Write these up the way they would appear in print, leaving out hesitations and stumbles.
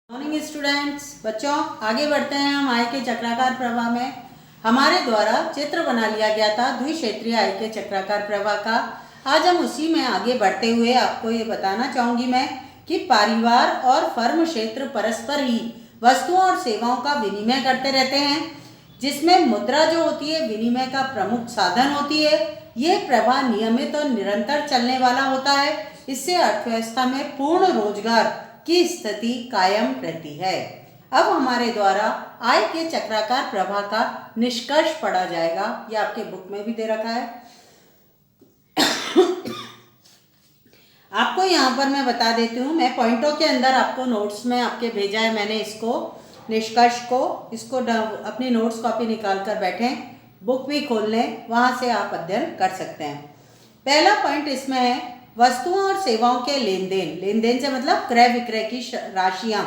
Morning students, बच्चों आगे बढ़ते हैं हम आय के चक्राकार प्रवाह में। हमारे द्वारा चित्र बना लिया गया था द्विक्षेत्रीय आय के चक्राकार प्रवाह का। आज हम उसी में आगे बढ़ते हुए आपको ये बताना चाहूँगी मैं कि परिवार और फर्म क्षेत्र परस्पर ही वस्तुओं और सेवाओं का विनिमय करते रहते हैं, जिसमें मुद्रा जो होती है विनिमय का प्रमुख साधन होती है। ये प्रवाह नियमित और निरंतर चलने वाला होता है। इससे अर्थव्यवस्था में पूर्ण रोजगार की स्थिति कायम रहती है। अब हमारे द्वारा आय के चक्राकार प्रवाह का निष्कर्ष पढ़ा जाएगा। यह आपके बुक में भी दे रखा है। आपको यहाँ पर मैं बता देती हूँ, मैं पॉइंटों के अंदर आपको नोट्स में आपके भेजा है मैंने इसको निष्कर्ष को। इसको अपनी नोट्स कॉपी निकाल कर बैठें, बुक भी खोल लें, वहाँ से आप अध्ययन कर सकते हैं। पहला पॉइंट इसमें है वस्तुओं और सेवाओं के लेन देन। लेन देन से मतलब क्रय विक्रय की राशियां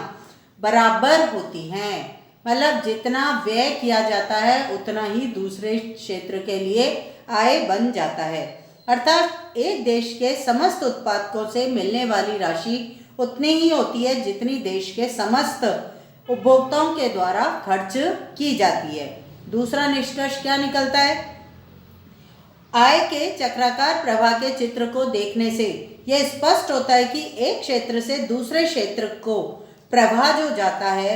बराबर होती हैं, मतलब जितना व्यय किया जाता है उतना ही दूसरे क्षेत्र के लिए आय बन जाता है। अर्थात एक देश के समस्त उत्पादकों से मिलने वाली राशि उतनी ही होती है जितनी देश के समस्त उपभोक्ताओं के द्वारा खर्च की जाती है। दूसरा निष्कर्ष क्या निकलता है? आय के चक्राकार प्रवाह के चित्र को देखने से यह स्पष्ट होता है कि एक क्षेत्र से दूसरे क्षेत्र को प्रवाह जो जाता है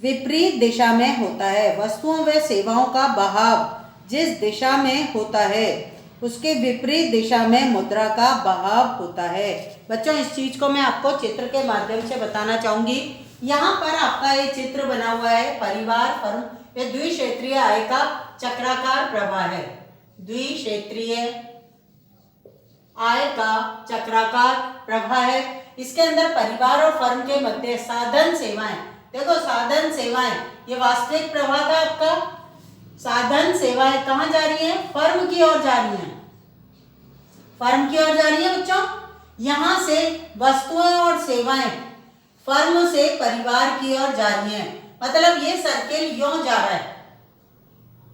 विपरीत दिशा में होता है। वस्तुओं व सेवाओं का बहाव जिस दिशा में होता है उसके विपरीत दिशा में मुद्रा का बहाव होता है। बच्चों इस चीज को मैं आपको चित्र के माध्यम से बताना चाहूंगी। यहाँ पर आपका ये चित्र बना हुआ है परिवार फर्म, ये द्विक्षेत्रीय आय का चक्राकार प्रवाह है। द्विक्षेत्रीय आय का चक्राकार प्रवाह है। इसके अंदर परिवार और फर्म के मध्य साधन सेवाएं, देखो साधन सेवाएं, ये वास्तविक प्रवाह था आपका। साधन सेवाएं कहाँ जा रही हैं? फर्म की ओर जा रही हैं। फर्म की ओर जा रही है बच्चों। यहां से वस्तुएं और सेवाएं फर्म से परिवार की ओर जा रही हैं, मतलब ये सर्किल यूं जा रहा है,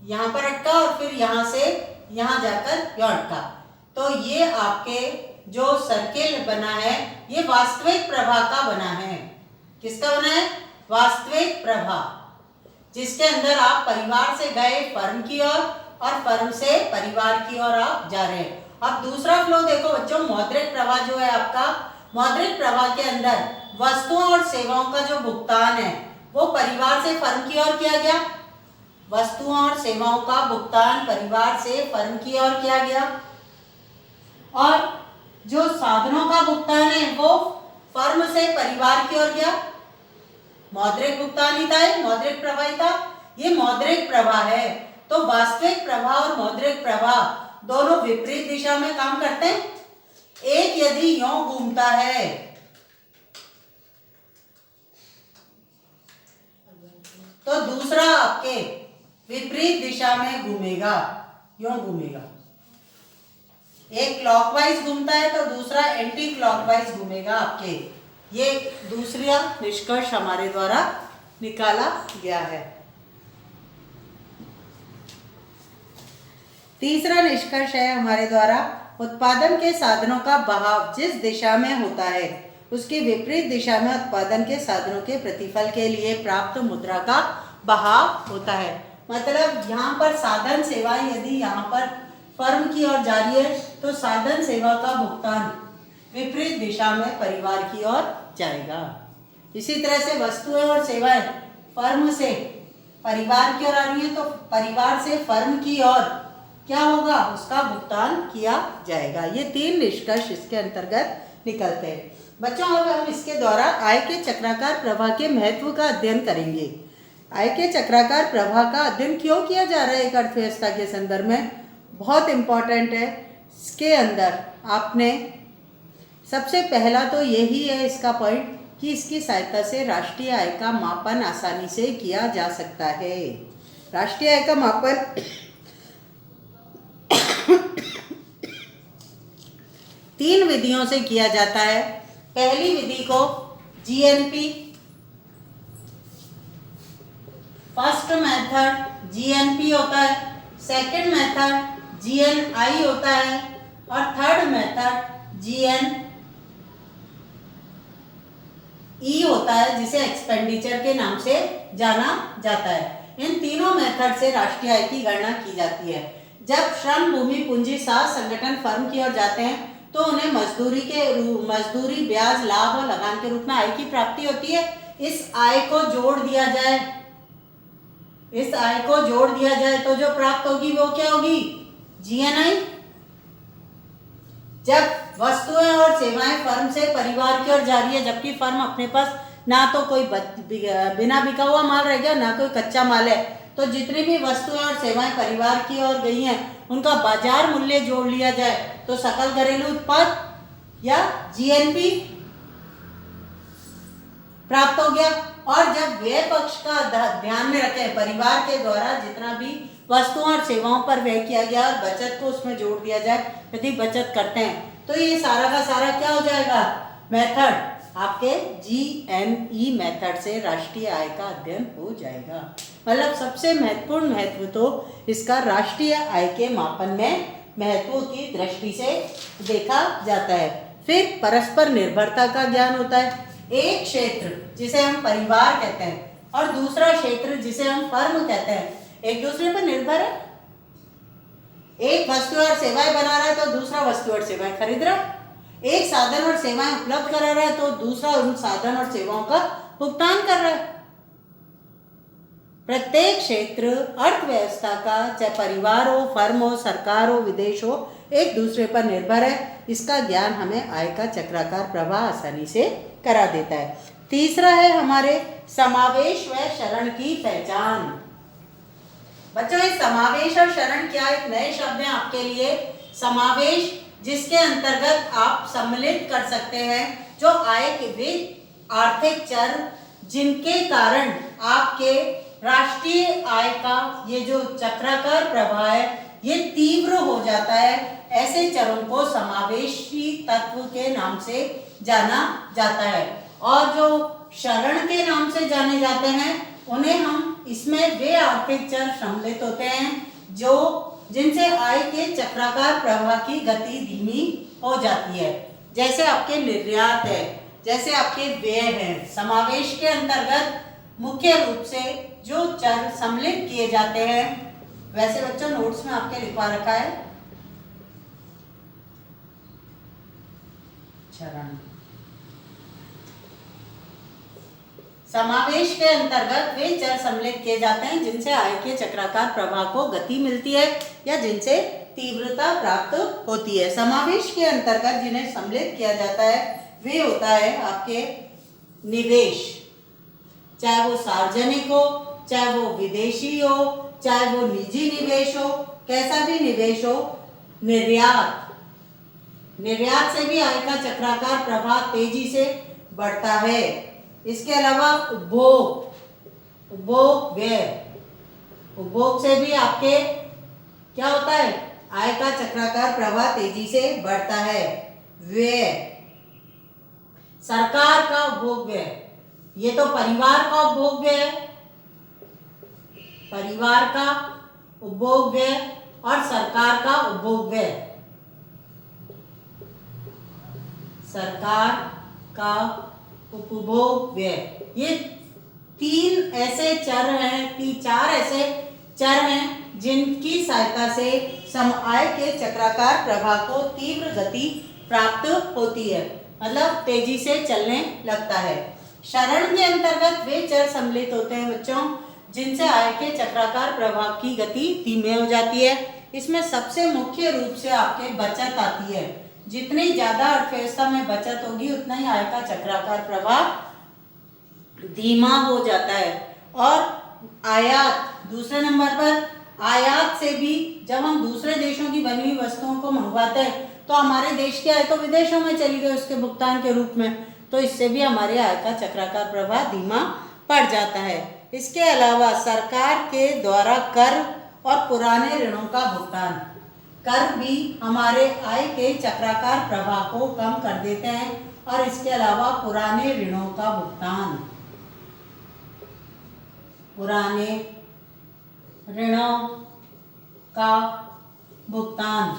यहां पर अटका और फिर यहां से यहां जाकर यूं अटका। तो ये आपके जो सर्किल बना है ये वास्तविक प्रवाह का बना है। किसका बना है? वास्तविक प्रवाह, जिसके अंदर आप परिवार से गए फर्म की ओर और फर्म से परिवार की ओर आप जा रहे हैं। अब दूसरा फ्लो देखो बच्चों, मौद्रिक प्रवाह जो है आपका, मौद्रिक प्रवाह के अंदर वस्तुओं और सेवाओं का जो भुगतान है वो परिवार से फर्म की ओर किया गया। वस्तुओं और सेवाओं का भुगतान परिवार से फर्म की ओर किया गया, और जो साधनों का भुगतान है वो फर्म से परिवार की ओर गया। मौद्रिक भुगतान ही था, मौद्रिक प्रवाह ही था। ये मौद्रिक प्रवाह है। तो वास्तविक प्रवाह और मौद्रिक प्रवाह दोनों विपरीत दिशा में काम करते हैं। एक यदि यूं घूमता है तो दूसरा आपके विपरीत दिशा में घूमेगा, यूं घूमेगा। एक क्लॉकवाइज घूमता है तो दूसरा एंटी क्लॉकवाइज घूमेगा आपके। ये दूसरा निष्कर्ष हमारे द्वारा निकाला गया है। तीसरा निष्कर्ष है हमारे द्वारा उत्पादन के साधनों का बहाव जिस दिशा में होता है उसके विपरीत दिशा में उत्पादन के साधनों के प्रतिफल के लिए प्राप्त मुद्रा का बहाव होता है। मतलब यहाँ पर साधन सेवा यदि यहाँ पर फर्म की ओर जा रही है तो साधन सेवा का भुगतान विपरीत दिशा में परिवार की ओर जाएगा। इसी तरह से वस्तुएं और सेवाएं फर्म से परिवार की ओर आ रही है तो परिवार से फर्म की ओर क्या होगा? उसका भुगतान किया जाएगा। ये तीन निष्कर्ष इसके अंतर्गत निकलते हैं। बच्चों अब हम इसके द्वारा आय के चक्राकार प्रवाह के महत्व का अध्ययन करेंगे। आय के चक्राकार प्रवाह का अध्ययन क्यों किया जा रहा है एक अर्थव्यवस्था के संदर्भ में, बहुत इम्पॉर्टेंट है। इसके अंदर आपने सबसे पहला तो यही है इसका पॉइंट कि इसकी सहायता से राष्ट्रीय आय का मापन आसानी से किया जा सकता है। राष्ट्रीय आय का मापन तीन विधियों से किया जाता है। पहली विधि को जीएनपी, फर्स्ट मेथड जीएनपी होता है, सेकंड मेथड जीएनआई होता है और थर्ड मेथड ई होता है जिसे एक्सपेंडिचर के नाम से जाना जाता है। इन तीनों मेथड से राष्ट्रीय आय की गणना की जाती है। जब श्रम, भूमि, पूंजी, साख, संगठन फर्म की ओर जाते हैं तो उन्हें मजदूरी, ब्याज, लाभ और लगान के रूप में आय की प्राप्ति होती है। इस आय को जोड़ दिया जाए तो जो प्राप्त होगी वो क्या होगी? GNI। जब वस्तुएं और सेवाएं फर्म से परिवार की ओर जा रही है, जबकि फर्म अपने पास ना तो कोई बिना बिका हुआ माल रह गया, ना कोई कच्चा माल है, तो जितनी भी वस्तुएं और सेवाएं परिवार की ओर गई हैं उनका बाजार मूल्य जोड़ लिया जाए तो सकल घरेलू उत्पाद या GNP प्राप्त हो गया। और जब व्यय पक्ष का ध्यान में रखें, परिवार के द्वारा जितना भी वस्तुओं और सेवाओं पर व्यय किया गया और बचत को उसमें जोड़ दिया जाए, यदि बचत करते हैं तो ये सारा का सारा क्या हो जाएगा? मेथड आपके GNE मेथड से राष्ट्रीय आय का अध्ययन हो जाएगा। मतलब सबसे महत्वपूर्ण महत्व तो इसका राष्ट्रीय आय के मापन में महत्व की दृष्टि से देखा जाता है। फिर परस्पर निर्भरता का ज्ञान होता है। एक क्षेत्र जिसे हम परिवार कहते हैं और दूसरा क्षेत्र जिसे हम फर्म कहते हैं, एक दूसरे पर निर्भर है। एक वस्तु और सेवाएं बना रहा है तो दूसरा वस्तु और सेवाएं खरीद रहा है। एक साधन और सेवाएं उपलब्ध करा रहा है तो दूसरा उन साधन और सेवाओं का भुगतान कर रहा है। प्रत्येक क्षेत्र अर्थव्यवस्था का, चाहे परिवार हो, फर्म हो, सरकार हो, विदेश हो, एक दूसरे पर निर्भर है। इसका ज्ञान हमें आय का चक्राकार प्रवाह आसानी से करा देता है। तीसरा है हमारे समावेश व शरण की पहचान। बच्चों, ये समावेश और शरण क्या? एक नए शब्द है आपके लिए। समावेश जिसके अंतर्गत आप सम्मिलित कर सकते हैं जो आय के वे आर्थिक चर जिनके कारण आपके राष्ट्रीय आय का ये जो चक्राकार प्रवाह है ये तीव्र हो जाता है। ऐसे चरों को समावेशी तत्व के नाम से जाना जाता है। और जो शरण के नाम से जाने जाते हैं उन्हें हम, इसमें वे आर्थिक चर सम्मिलित होते हैं जो जिनसे आय के चक्राकार प्रवाह की गति धीमी हो जाती है। जैसे आपके निर्यात है, जैसे आपके व्यय है। समावेश के अंतर्गत मुख्य रूप से जो चर सम्मिलित किए जाते हैं, वैसे बच्चों नोट्स में आपके लिखवा रखा है चरण। समावेश के अंतर्गत वे चर सम्मिलित किए जाते हैं जिनसे आय के चक्राकार प्रवाह को गति मिलती है या जिनसे तीव्रता प्राप्त होती है। समावेश के अंतर्गत जिन्हें सम्मिलित किया जाता है वे होता है आपके निवेश, चाहे वो सार्वजनिक हो, चाहे वो विदेशी हो, चाहे वो निजी निवेश हो, कैसा भी निवेश हो। निर्यात से भी आय का चक्राकार प्रवाह तेजी से बढ़ता है। इसके अलावा उपभोग व्यय, उपभोग से भी आपके क्या होता है? आय का चक्राकार प्रवाह तेजी से बढ़ता है। व्यय, सरकार का उपभोग व्यय, ये तो परिवार का उपभोग व्यय है। परिवार का उपभोग व्यय और सरकार का उपभोग व्यय। सरकार का उपभोग व्यय, ये तीन ऐसे चर हैं, चार ऐसे चर हैं जिनकी सहायता से आय के चक्राकार प्रवाह को तीव्र गति प्राप्त होती है, मतलब तेजी से चलने लगता है। शरण के अंतर्गत वे चर सम्मिलित होते हैं बच्चों जिनसे आय के चक्राकार प्रवाह की गति धीमी हो जाती है। इसमें सबसे मुख्य रूप से आपके बचत आती है। जितनी ज्यादा अर्थव्यवस्था में बचत होगी उतना ही आय का चक्राकार प्रवाह धीमा हो जाता है। और आयात, दूसरे नंबर पर आयात से भी जब हम दूसरे देशों की बनी हुई वस्तुओं को मंगवाते हैं तो हमारे देश की आय तो विदेशों में चली गई उसके भुगतान के रूप में, तो इससे भी हमारे आय का चक्राकार प्रवाह धीमा पड़ जाता है। इसके अलावा सरकार के द्वारा कर और पुराने ऋणों का भुगतान, कर भी हमारे आय के चक्राकार प्रवाह को कम कर देते हैं। और इसके अलावा पुराने ऋणों का भुगतान, पुराने ऋणों का भुगतान,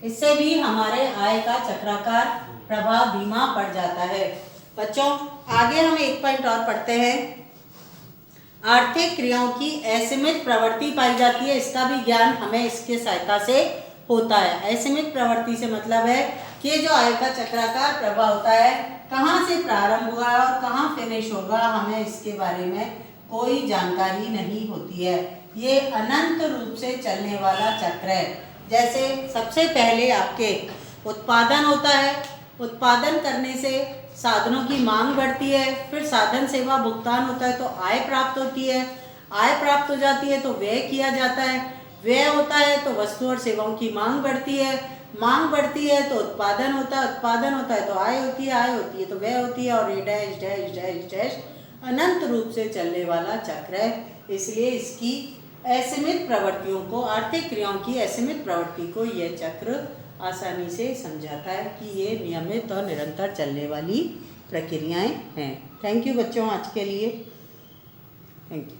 इससे भी हमारे आय का चक्राकार प्रवाह धीमा पड़ जाता है। बच्चों आगे हम एक पॉइंट और पढ़ते हैं। आर्थिक क्रियाओं की असीमित प्रवृत्ति पाई जाती है, इसका भी ज्ञान हमें इसके सहायता से होता है। असीमित प्रवृत्ति से मतलब है कि जो आय का चक्राकार प्रवाह होता है, कहाँ से प्रारंभ हुआ और कहाँ फिनिश होगा, हमें इसके बारे में कोई जानकारी नहीं होती है। ये अनंत रूप से चलने वाला चक्र है। जैसे सबसे पहले आपके उत्पादन होता है, उत्पादन करने से साधनों की मांग बढ़ती है, फिर साधन सेवा भुगतान होता है तो आय प्राप्त होती है, आय प्राप्त हो जाती है तो व्यय किया जाता है, व्यय होता है तो वस्तु और सेवाओं की मांग बढ़ती है, मांग बढ़ती है तो उत्पादन होता है, उत्पादन होता है तो आय होती है, आय होती है तो व्यय होती है, और ये डैश डैश डैश डैश अनंत रूप से चलने वाला चक्र है। इसलिए इसकी असीमित प्रवृत्तियों को, आर्थिक क्रियाओं की असीमित प्रवृत्ति को यह चक्र आसानी से समझाता है कि ये नियमित और निरंतर चलने वाली प्रक्रियाएं हैं। थैंक यू बच्चों आज के लिए। Thank you.